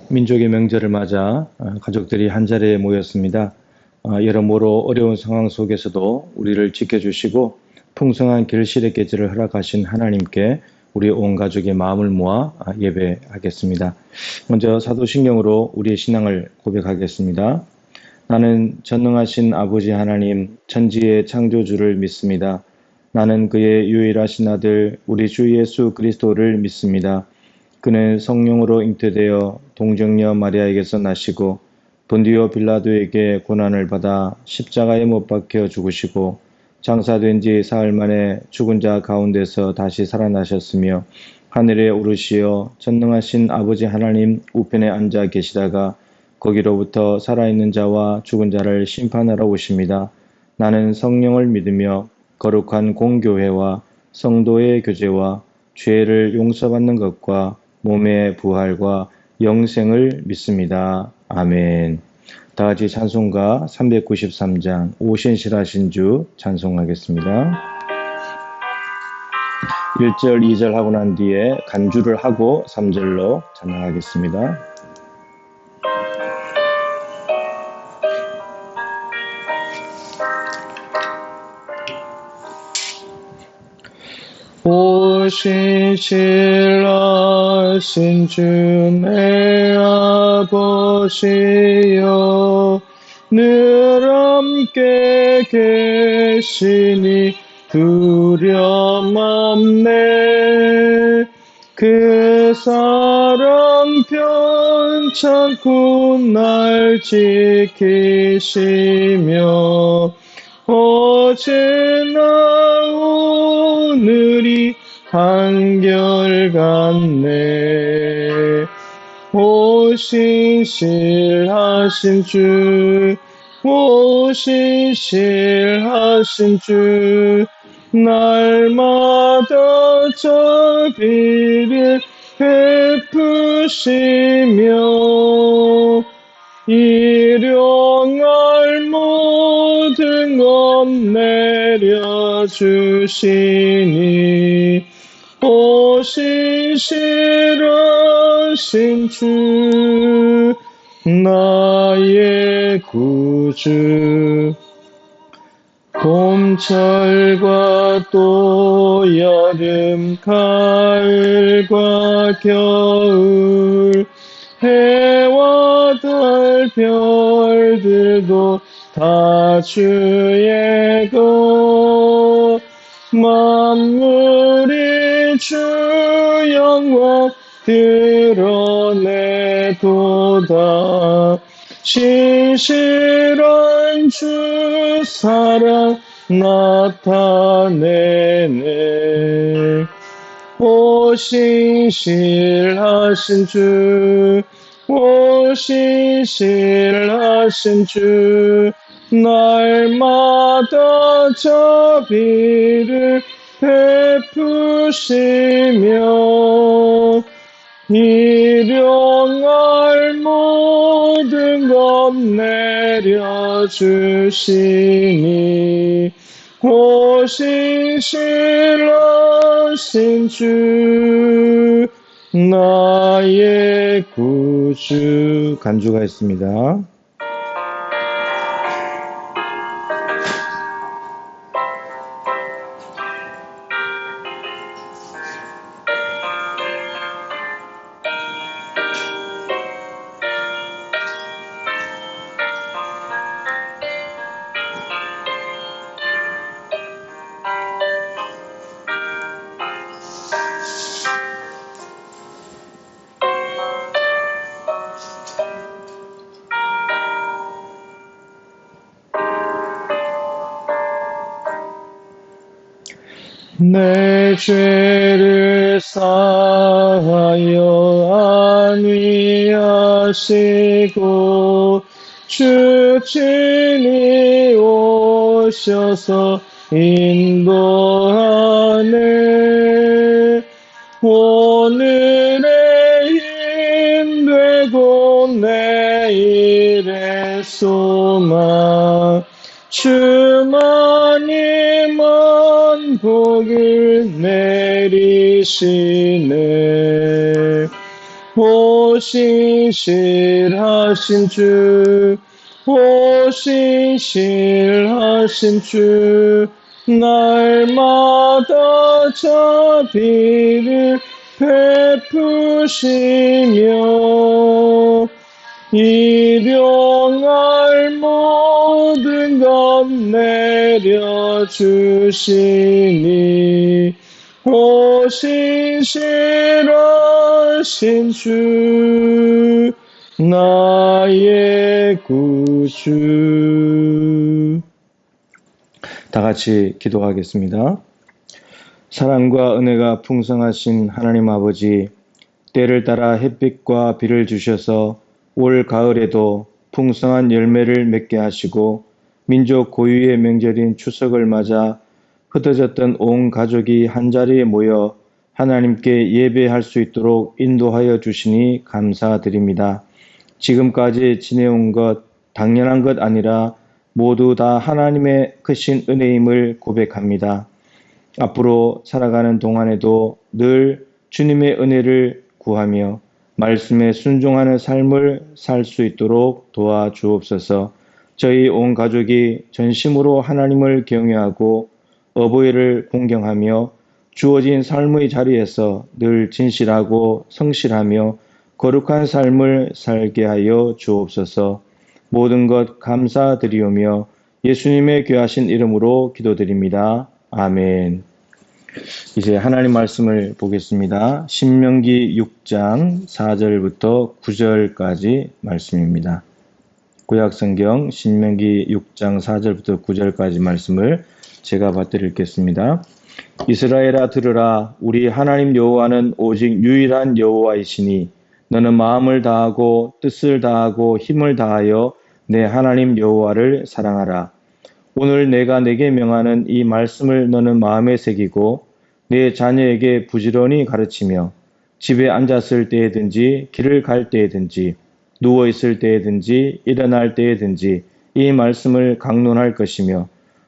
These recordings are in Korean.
민족의 명절을 맞아 가족들이 한자리에 모였습니다. 여러모로 어려운 상황 속에서도 우리를 지켜주시고 풍성한 결실의 계절을 허락하신 하나님께 우리 온 가족의 마음을 모아 예배하겠습니다. 먼저 사도신경으로 우리의 신앙을 고백하겠습니다. 나는 전능하신 아버지 하나님 천지의 창조주를 믿습니다. 나는 그의 유일하신 아들 우리 주 예수 그리스도를 믿습니다. 그는 성령으로 잉태되어 동정녀 마리아에게서 나시고 본디오 빌라도에게 고난을 받아 십자가에 못 박혀 죽으시고 장사된 지 사흘 만에 죽은 자 가운데서 다시 살아나셨으며 하늘에 오르시어 전능하신 아버지 하나님 우편에 앉아 계시다가 거기로부터 살아있는 자와 죽은 자를 심판하러 오십니다. 나는 성령을 믿으며 거룩한 공교회와 성도의 교제와 죄를 용서받는 것과 몸의 부활과 영생을 믿습니다. 아멘. 다 같이 찬송가 393장 오신실하신 주 찬송하겠습니다. 1절, 2절 하고 난 뒤에 간주를 하고 3절로 찬양하겠습니다. 오신실하신 주 내 아버지여 늘 함께 계시니 두려움 없네. 그 사랑 편찮고 날 지키시며 어제나 오늘이 한결같네. 오신실하신 주, 오신실하신 주, 날마다 자비를 베푸시며 일용할 모든 것 내려주시니 오신실하신 주 나의 구주. 봄철과 또 여름 가을과 겨울 해와 달 별들도 다 주의 것. 만물이 주 영광 드러내도다. 신실한 주 사랑 나타내네. 오신실하신 주, 오신실하신 주, 날마다 자비를 베푸시며 일용할 모든 것 내려주시니 오신실하신 주 나의 구주. 간주가 있습니다. 내 죄를 사하여 안위하시고 주 친히 오셔서 인도하네. 오늘의 힘 되고 내일의 소망 주만이만 복을 내리시네. 호신실하신 주, 호신실하신 주, 날마다 자비를 베푸시며 일용할 모든 것 내려주시니 호신실하신 주 나의 구주. 다 같이 기도하겠습니다. 사랑과 은혜가 풍성하신 하나님 아버지, 때를 따라 햇빛과 비를 주셔서 올 가을에도 풍성한 열매를 맺게 하시고 민족 고유의 명절인 추석을 맞아 흩어졌던 온 가족이 한자리에 모여 하나님께 예배할 수 있도록 인도하여 주시니 감사드립니다. 지금까지 지내온 것 당연한 것 아니라 모두 다 하나님의 크신 은혜임을 고백합니다. 앞으로 살아가는 동안에도 늘 주님의 은혜를 구하며 말씀에 순종하는 삶을 살 수 있도록 도와주옵소서. 저희 온 가족이 전심으로 하나님을 경외하고 어버이를 공경하며 주어진 삶의 자리에서 늘 진실하고 성실하며 거룩한 삶을 살게 하여 주옵소서. 모든 것 감사드리오며 예수님의 귀하신 이름으로 기도드립니다. 아멘. 이제 하나님 말씀을 보겠습니다. 신명기 6장 4절부터 9절까지 말씀입니다. 구약성경 신명기 6장 4절부터 9절까지 말씀을 제가 받들겠습니다. 이스라엘아 들으라. 우리 하나님 여호와는 오직 유일한 여호와이시니 너는 마음을 다하고 뜻을 다하고 힘을 다하여 내 하나님 여호와를 사랑하라. 오늘 내가 내게 명하는 이 말씀을 너는 마음에 새기고 내 자녀에게 부지런히 가르치며 집에 앉았을 때에든지 길을 갈 때에든지 누워있을 때에든지 일어날 때에든지 이 말씀을 강론할 것이며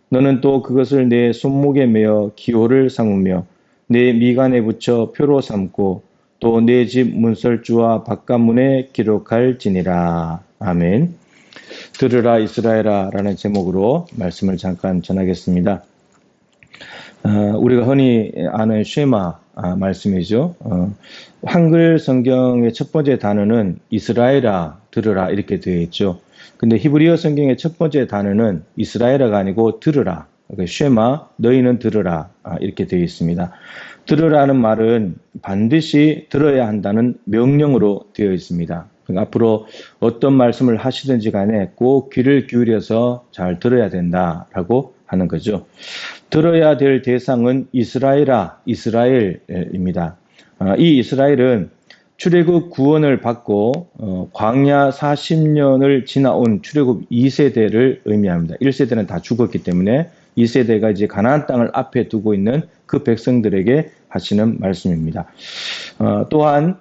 너는 또 그것을 내 손목에 매어 기호를 삼으며 내 미간에 붙여 표로 삼고 또 내 집 문설주와 바깥문에 기록할지니라. 아멘. 들으라 이스라엘아 라는 제목으로 말씀을 잠깐 전하겠습니다. 우리가 흔히 아는 쉐마 말씀이죠. 한글 성경의 첫 번째 단어는 이스라엘아 들으라 이렇게 되어 있죠. 근데 히브리어 성경의 첫 번째 단어는 이스라엘아가 아니고 들으라. 쉐마 너희는 들으라 이렇게 되어 있습니다. 들으라는 말은 반드시 들어야 한다는 명령으로 되어 있습니다. 앞으로 어떤 말씀을 하시든지 간에 꼭 귀를 기울여서 잘 들어야 된다라고 하는 거죠. 들어야 될 대상은 이스라엘입니다. 이 이스라엘은 출애굽 구원을 받고 광야 40년을 지나온 출애굽 2세대를 의미합니다. 1세대는 다 죽었기 때문에 2세대가 이제 가나안 땅을 앞에 두고 있는 그 백성들에게 하시는 말씀입니다. 또한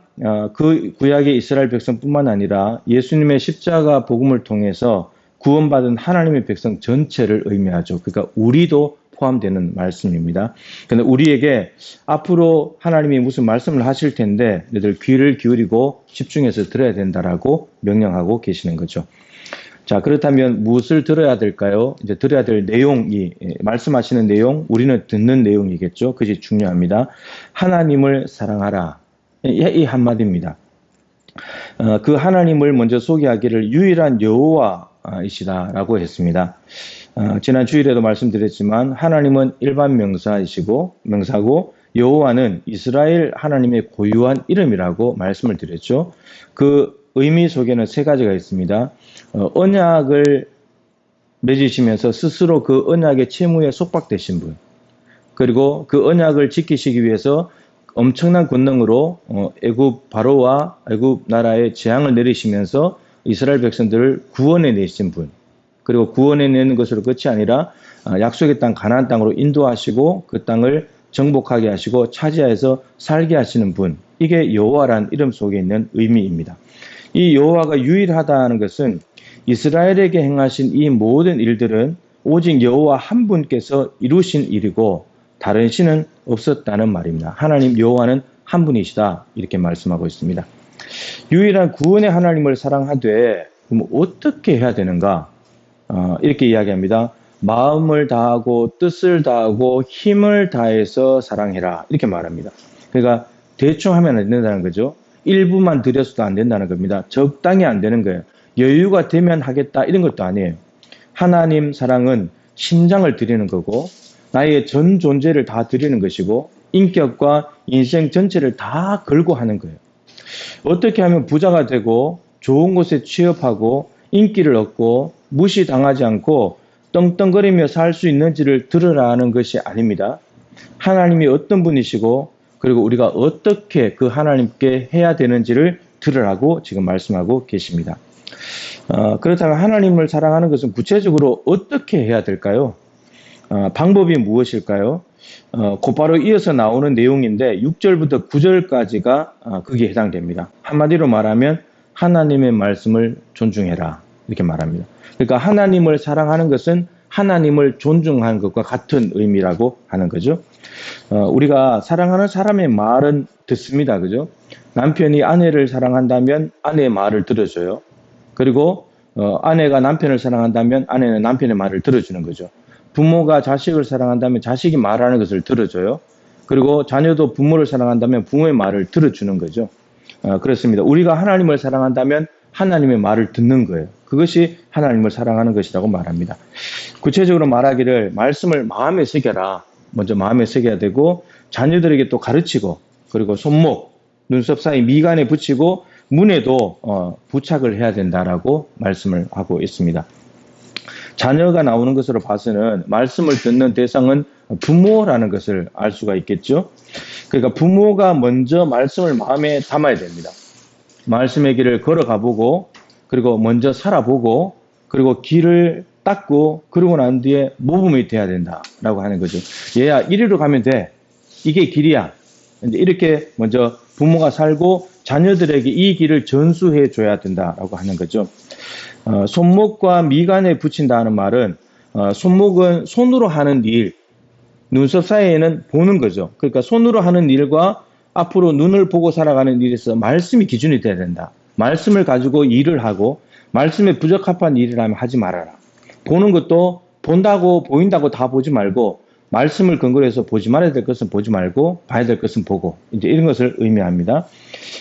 그 구약의 이스라엘 백성뿐만 아니라 예수님의 십자가 복음을 통해서 구원받은 하나님의 백성 전체를 의미하죠. 그러니까 우리도 포함되는 말씀입니다. 그런데 우리에게 앞으로 하나님이 무슨 말씀을 하실 텐데 너희들 귀를 기울이고 집중해서 들어야 된다라고 명령하고 계시는 거죠. 자, 그렇다면 무엇을 들어야 될까요? 이제 들어야 될 내용이 말씀하시는 내용, 우리는 듣는 내용이겠죠. 그것이 중요합니다. 하나님을 사랑하라. 이 한마디입니다. 그 하나님을 먼저 소개하기를 유일한 여호와이시다라고 했습니다. 지난 주일에도 말씀드렸지만 하나님은 일반 명사고 여호와는 이스라엘 하나님의 고유한 이름이라고 말씀을 드렸죠. 그 의미 속에는 세 가지가 있습니다. 언약을 맺으시면서 스스로 그 언약의 채무에 속박되신 분, 그리고 그 언약을 지키시기 위해서 엄청난 권능으로 애굽 바로와 애굽 나라에 재앙을 내리시면서 이스라엘 백성들을 구원해 내신 분, 그리고 구원해 내는 것으로 끝이 아니라 약속의 땅 가나안 땅으로 인도하시고 그 땅을 정복하게 하시고 차지하여서 살게 하시는 분, 이게 여호와라는 이름 속에 있는 의미입니다. 이 여호와가 유일하다는 것은 이스라엘에게 행하신 이 모든 일들은 오직 여호와 한 분께서 이루신 일이고 다른 신은 없었다는 말입니다. 하나님 여호와는 한 분이시다 이렇게 말씀하고 있습니다. 유일한 구원의 하나님을 사랑하되 그럼 어떻게 해야 되는가? 이렇게 이야기합니다. 마음을 다하고 뜻을 다하고 힘을 다해서 사랑해라. 이렇게 말합니다. 그러니까 대충 하면 안 된다는 거죠. 일부만 들여서도 안 된다는 겁니다. 적당히 안 되는 거예요. 여유가 되면 하겠다 이런 것도 아니에요. 하나님 사랑은 심장을 드리는 거고 나의 전 존재를 다 드리는 것이고 인격과 인생 전체를 다 걸고 하는 거예요. 어떻게 하면 부자가 되고 좋은 곳에 취업하고 인기를 얻고 무시당하지 않고 떵떵거리며 살 수 있는지를 들으라는 것이 아닙니다. 하나님이 어떤 분이시고 그리고 우리가 어떻게 그 하나님께 해야 되는지를 들으라고 지금 말씀하고 계십니다. 그렇다면 하나님을 사랑하는 것은 구체적으로 어떻게 해야 될까요? 방법이 무엇일까요? 곧바로 이어서 나오는 내용인데 6절부터 9절까지가 거기에 해당됩니다. 한마디로 말하면 하나님의 말씀을 존중해라 이렇게 말합니다. 그러니까 하나님을 사랑하는 것은 하나님을 존중하는 것과 같은 의미라고 하는 거죠. 우리가 사랑하는 사람의 말은 듣습니다. 그죠? 남편이 아내를 사랑한다면 아내의 말을 들어줘요. 그리고 아내가 남편을 사랑한다면 아내는 남편의 말을 들어주는 거죠. 부모가 자식을 사랑한다면 자식이 말하는 것을 들어줘요. 그리고 자녀도 부모를 사랑한다면 부모의 말을 들어주는 거죠. 그렇습니다. 우리가 하나님을 사랑한다면 하나님의 말을 듣는 거예요. 그것이 하나님을 사랑하는 것이라고 말합니다. 구체적으로 말하기를 말씀을 마음에 새겨라. 먼저 마음에 새겨야 되고 자녀들에게 또 가르치고 그리고 손목, 눈썹 사이 미간에 붙이고 문에도 부착을 해야 된다라고 말씀을 하고 있습니다. 자녀가 나오는 것으로 봐서는 말씀을 듣는 대상은 부모라는 것을 알 수가 있겠죠. 그러니까 부모가 먼저 말씀을 마음에 담아야 됩니다. 말씀의 길을 걸어가보고 그리고 먼저 살아보고 그리고 길을 닦고 그러고 난 뒤에 모범이 돼야 된다라고 하는 거죠. 얘야 이리로 가면 돼. 이게 길이야. 이렇게 먼저 부모가 살고 자녀들에게 이 길을 전수해 줘야 된다라고 하는 거죠. 손목과 미간에 붙인다는 말은 손목은 손으로 하는 일, 눈썹 사이에는 보는 거죠. 그러니까 손으로 하는 일과 앞으로 눈을 보고 살아가는 일에서 말씀이 기준이 돼야 된다. 말씀을 가지고 일을 하고 말씀에 부적합한 일을 하면 하지 말아라. 보는 것도 본다고 보인다고 다 보지 말고 말씀을 근거로 해서 보지 말아야 될 것은 보지 말고 봐야 될 것은 보고 이제 이런 것을 의미합니다.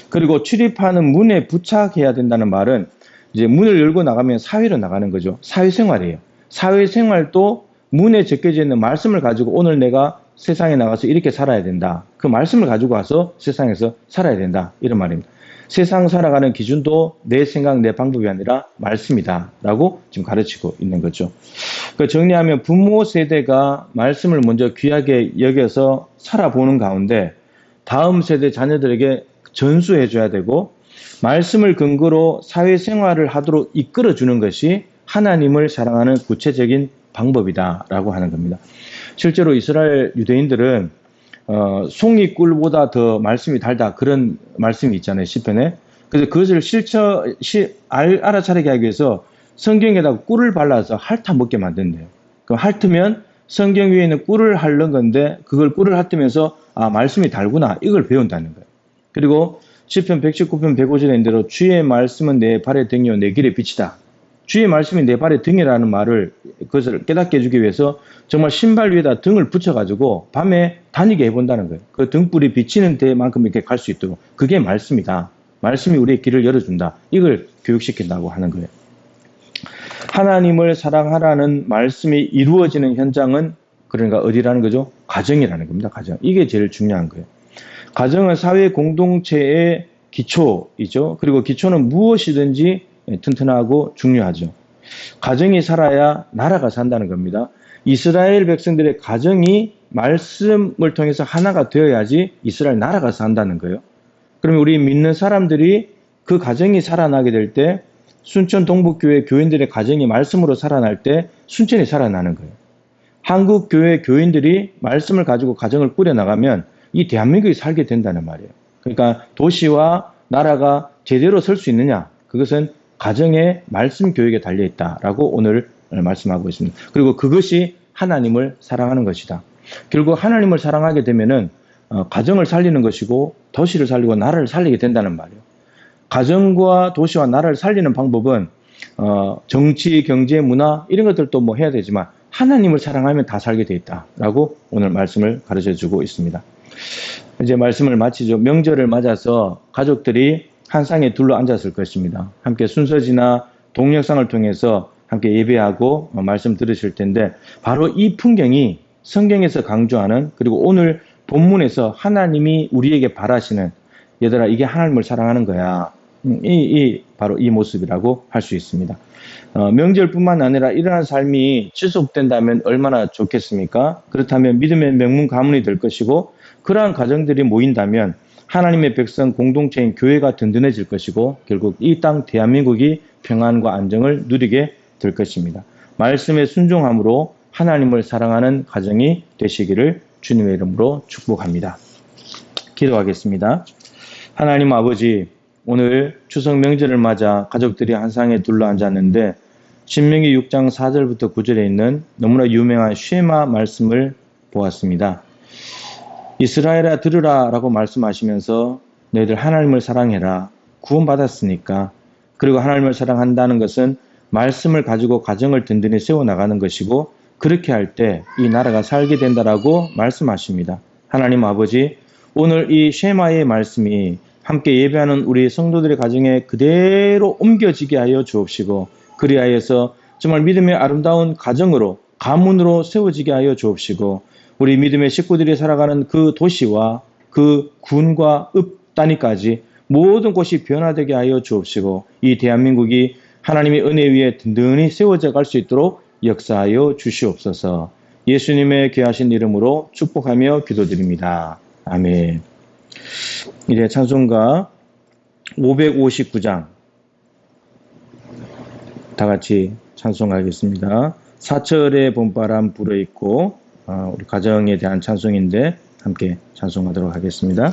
그리고 출입하는 문에 부착해야 된다는 말은 이제 문을 열고 나가면 사회로 나가는 거죠. 사회생활이에요. 사회생활도 문에 적혀져 있는 말씀을 가지고 오늘 내가 세상에 나가서 이렇게 살아야 된다. 그 말씀을 가지고 와서 세상에서 살아야 된다. 이런 말입니다. 세상 살아가는 기준도 내 생각, 내 방법이 아니라 말씀이다. 라고 지금 가르치고 있는 거죠. 그 정리하면 부모 세대가 말씀을 먼저 귀하게 여겨서 살아보는 가운데 다음 세대 자녀들에게 전수해 줘야 되고 말씀을 근거로 사회생활을 하도록 이끌어주는 것이 하나님을 사랑하는 구체적인 방법이다라고 하는 겁니다. 실제로 이스라엘 유대인들은 송이 꿀보다 더 말씀이 달다 그런 말씀이 있잖아요. 시편에. 그래서 그것을 알아차리게 하기 위해서 성경에다가 꿀을 발라서 핥아 먹게 만든대요. 그럼 핥으면 성경 위에 있는 꿀을 핥는 건데 그걸 꿀을 핥으면서 아 말씀이 달구나 이걸 배운다는 거예요. 그리고 시편 119편 105절에 있는 대로 주의 말씀은 내 발의 등이요 내 길의 빛이다. 주의 말씀이 내 발의 등이라는 말을 그것을 깨닫게 해주기 위해서 정말 신발 위에다 등을 붙여가지고 밤에 다니게 해본다는 거예요. 그 등불이 비치는 데만큼 이렇게 갈 수 있도록 그게 말씀이다. 말씀이 우리의 길을 열어준다. 이걸 교육시킨다고 하는 거예요. 하나님을 사랑하라는 말씀이 이루어지는 현장은 그러니까 어디라는 거죠? 가정이라는 겁니다. 가정. 이게 제일 중요한 거예요. 가정은 사회 공동체의 기초이죠. 그리고 기초는 무엇이든지 튼튼하고 중요하죠. 가정이 살아야 나라가 산다는 겁니다. 이스라엘 백성들의 가정이 말씀을 통해서 하나가 되어야지 이스라엘 나라가 산다는 거예요. 그러면 우리 믿는 사람들이 그 가정이 살아나게 될 때 순천 동북교회 교인들의 가정이 말씀으로 살아날 때 순천이 살아나는 거예요. 한국 교회 교인들이 말씀을 가지고 가정을 꾸려나가면 이 대한민국이 살게 된다는 말이에요. 그러니까 도시와 나라가 제대로 설 수 있느냐? 그것은 가정의 말씀 교육에 달려있다라고 오늘 말씀하고 있습니다. 그리고 그것이 하나님을 사랑하는 것이다. 결국 하나님을 사랑하게 되면은 가정을 살리는 것이고 도시를 살리고 나라를 살리게 된다는 말이에요. 가정과 도시와 나라를 살리는 방법은 정치, 경제, 문화 이런 것들도 뭐 해야 되지만 하나님을 사랑하면 다 살게 돼 있다라고 오늘 말씀을 가르쳐 주고 있습니다. 이제 말씀을 마치죠. 명절을 맞아서 가족들이 한 상에 둘러 앉았을 것입니다. 함께 순서지나 동영상을 통해서 함께 예배하고 말씀 들으실 텐데 바로 이 풍경이 성경에서 강조하는 그리고 오늘 본문에서 하나님이 우리에게 바라시는 얘들아 이게 하나님을 사랑하는 거야. 바로 이 모습이라고 할 수 있습니다. 명절뿐만 아니라 이러한 삶이 지속된다면 얼마나 좋겠습니까? 그렇다면 믿음의 명문 가문이 될 것이고 그러한 가정들이 모인다면 하나님의 백성 공동체인 교회가 든든해질 것이고 결국 이 땅 대한민국이 평안과 안정을 누리게 될 것입니다. 말씀에 순종함으로 하나님을 사랑하는 가정이 되시기를 주님의 이름으로 축복합니다. 기도하겠습니다. 하나님 아버지, 오늘 추석 명절을 맞아 가족들이 한 상에 둘러앉았는데 신명기 6장 4절부터 9절에 있는 너무나 유명한 쉐마 말씀을 보았습니다. 이스라엘아 들으라 라고 말씀하시면서 너희들 하나님을 사랑해라. 구원받았으니까. 그리고 하나님을 사랑한다는 것은 말씀을 가지고 가정을 든든히 세워나가는 것이고 그렇게 할 때 이 나라가 살게 된다라고 말씀하십니다. 하나님 아버지, 오늘 이 쉐마의 말씀이 함께 예배하는 우리 성도들의 가정에 그대로 옮겨지게 하여 주옵시고 그리하여서 정말 믿음의 아름다운 가정으로 가문으로 세워지게 하여 주옵시고 우리 믿음의 식구들이 살아가는 그 도시와 그 군과 읍 단위까지 모든 곳이 변화되게 하여 주옵시고 이 대한민국이 하나님의 은혜 위에 든든히 세워져 갈 수 있도록 역사하여 주시옵소서. 예수님의 귀하신 이름으로 축복하며 기도드립니다. 아멘. 이제 찬송가 559장 다 같이 찬송하겠습니다. 사철의 봄바람 불어있고 우리 가정에 대한 찬송인데 함께 찬송하도록 하겠습니다.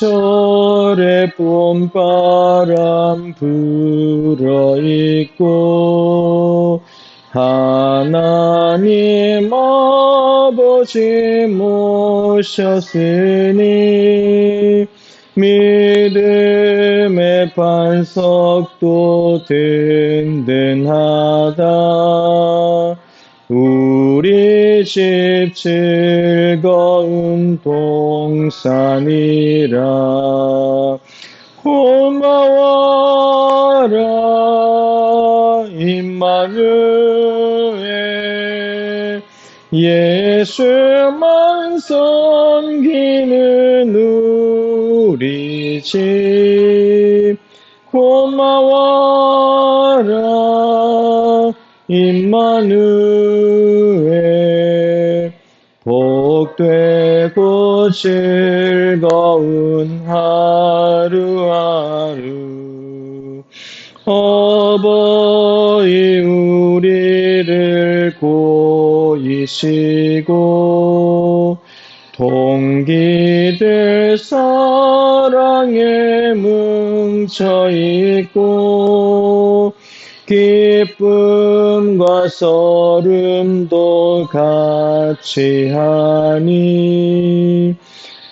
사철의 봄바람 불어있고 하나님 아버지 모셨으니 믿음의 반석도 든든하다. 우리 집 즐거운 동산이라. 고마워라 임마누엘. 예수만 섬기는 우리 집. 고마워라 임마누엘. 복되고 즐거운 하루하루. 어버이 우리를 고이시고 동기들 사랑에 뭉쳐있고 기쁨과 서름도 같이 하니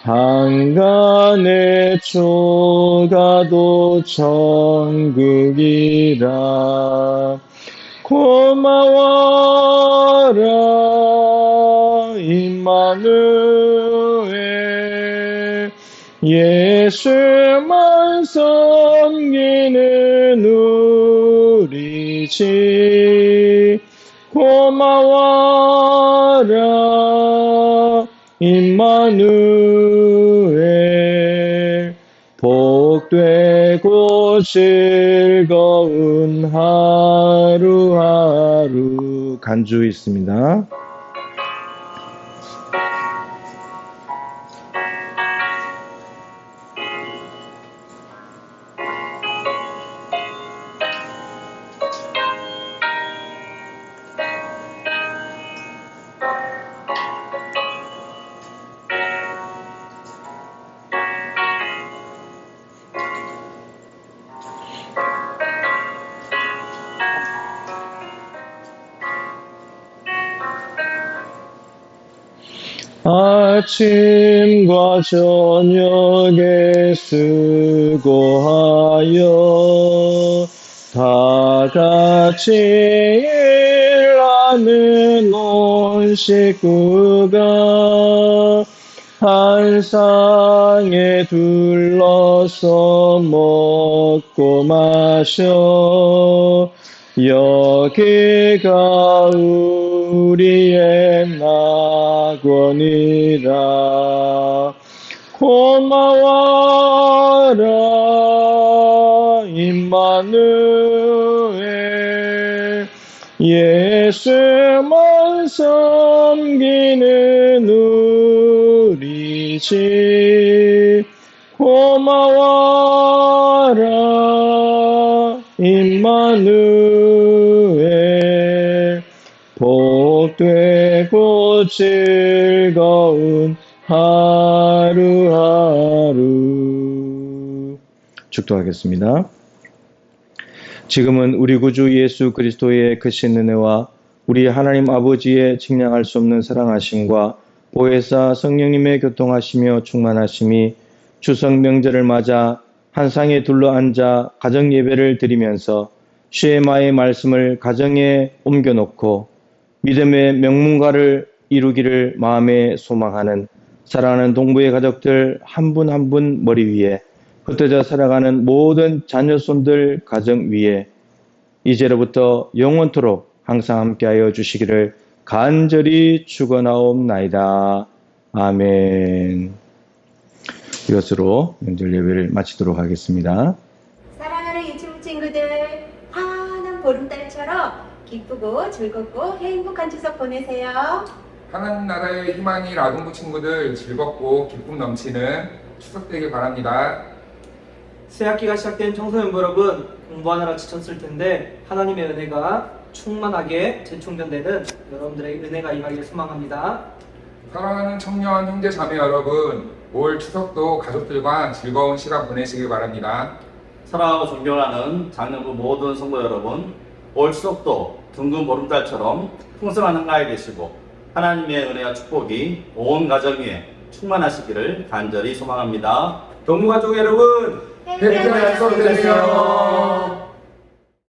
한간의 초가도 천국이라. 고마워라 임마누엘. 예수만 섬기는 우리 집. 고마워라 임마누엘. 복되고 즐거운 하루하루. 간주 있습니다. 아침과 저녁에 수고하여 다 같이 일하는 온 식구가 한 상에 둘러서 먹고 마셔 여기가 우리의 낙원이라. 고마워라 임마누엘, 예수만 섬기는 우리 집. 고마워라 임마누엘, 복되고 즐거운 하루하루. 축도하겠습니다. 지금은 우리 구주 예수 그리스도의 크신 은혜와 우리 하나님 아버지의 측량할 수 없는 사랑하심과 보혜사 성령님의 교통하시며 충만하심이 추석 명절을 맞아 한 상에 둘러앉아 가정 예배를 드리면서 쉐마의 말씀을 가정에 옮겨놓고 믿음의 명문가를 이루기를 마음에 소망하는 사랑하는 동부의 가족들 한 분 한 분 머리 위에, 흩어져 살아가는 모든 자녀손들 가정 위에 이제로부터 영원토록 항상 함께하여 주시기를 간절히 축원하옵나이다. 아멘. 이것으로 명절 예배를 마치도록 하겠습니다. 사랑하는 유튜브 친구들, 환한 보름달처럼 기쁘고 즐겁고 행복한 추석 보내세요. 하나님 나라의 희망이 라동부 친구들 즐겁고 기쁨 넘치는 추석 되길 바랍니다. 새학기가 시작된 청소년 여러분, 공부하느라 지쳤을 텐데 하나님의 은혜가 충만하게 재충전되는 여러분들의 은혜가 임하기를 소망합니다. 사랑하는 청년 형제 자매 여러분, 올 추석도 가족들과 즐거운 시간 보내시길 바랍니다. 사랑하고 존경하는 장년부 모든 성도 여러분, 올 추석도 둥근 보름달처럼 풍성한 한가위 되시고 하나님의 은혜와 축복이 온 가정 위에 충만하시기를 간절히 소망합니다. 동무가족 여러분, 해피한 추석 되세요.